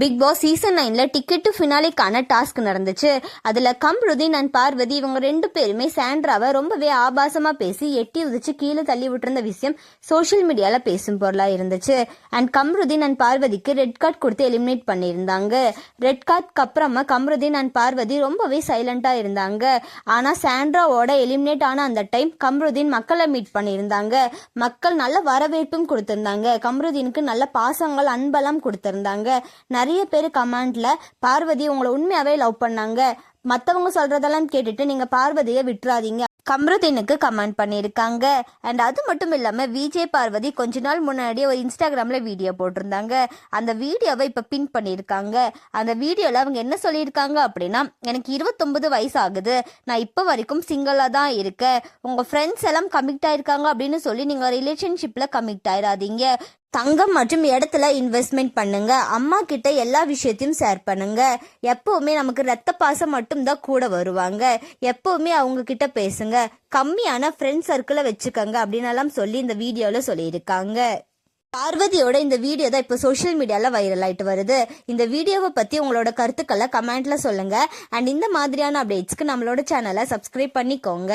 Big boss season 9ல ticket to ஃபினாலேக்கான task நடந்துச்சு. அதுல கம்ருதீன் அண்ட் பார்வதி இவங்க 2 பேருமே சாண்ட்ராவை ரொம்பவே ஆபாசமா பேசி எட்டி உதிச்சு கீழே தள்ளி விட்டுருந்த விஷயம் சோஷியல் மீடியால பேசும் பொருளா இருந்துச்சு. அண்ட் கம்ருதீன் அண்ட் பார்வதிக்கு ரெட் கார்டு கொடுத்து எலிமினேட் பண்ணியிருந்தாங்க. ரெட் கார்டுக்கு அப்புறமா கம்ருதீன் அண்ட் பார்வதி ரொம்பவே சைலண்டா இருந்தாங்க. ஆனா சாண்ட்ராவோட எலிமினேட் ஆன அந்த டைம் கம்ருதீன் மக்களை மீட் பண்ணியிருந்தாங்க. மக்கள் நல்ல வரவேற்பும் கொடுத்திருந்தாங்க. கம்ருதீனுக்கு நல்ல பாசங்கள் அன்பெல்லாம் கொடுத்திருந்தாங்க. நிறைய பேர் கமெண்ட்ல பார்வதி உங்களை உண்மையாவே லவ் பண்ணாங்க, மற்றவங்க சொல்றதெல்லாம் கேட்டுட்டு நீங்க பார்வதியை விட்டுறாதீங்க கம்ருதீனுக்கு கமெண்ட் பண்ணியிருக்காங்க. அண்ட் அது மட்டும் இல்லாமல் விஜய் பார்வதி கொஞ்ச நாள் முன்னாடி ஒரு இன்ஸ்டாகிராமில் வீடியோ போட்டிருந்தாங்க. அந்த வீடியோவை இப்போ பின் பண்ணியிருக்காங்க. அந்த வீடியோவில் அவங்க என்ன சொல்லியிருக்காங்க அப்படின்னா, எனக்கு 29 வயசு ஆகுது, நான் இப்போ வரைக்கும் சிங்கிளாக தான் இருக்கேன், உங்கள் ஃப்ரெண்ட்ஸ் எல்லாம் கமிட் ஆயிருக்காங்க அப்படின்னு சொல்லி நீங்கள் ரிலேஷன்ஷிப்பில் கமிட் ஆயிடாதீங்க, தங்கம் மற்றும் இடத்துல இன்வெஸ்ட்மெண்ட் பண்ணுங்க, அம்மா கிட்ட எல்லா விஷயத்தையும் ஷேர் பண்ணுங்க, எப்பவுமே நமக்கு ரத்த பாசம் மட்டும்தான் கூட வருவாங்க, எப்பவுமே அவங்க கிட்ட பேசுங்க, கம்மியான ஃப்ரெண்ட் சர்க்கிளை வச்சுக்கோங்க அப்படின்னு எல்லாம் சொல்லி இந்த வீடியோவில் சொல்லியிருக்காங்க. பார்வதியோட இந்த வீடியோ தான் இப்போ சோஷியல் மீடியாவில் வைரல் ஆகிட்டு வருது. இந்த வீடியோவை பற்றி உங்களோட கருத்துக்களை கமெண்ட்ல சொல்லுங்க. அண்ட் இந்த மாதிரியான அப்டேட்ஸ்க்கு நம்மளோட சேனலை சப்ஸ்கிரைப் பண்ணிக்கோங்க.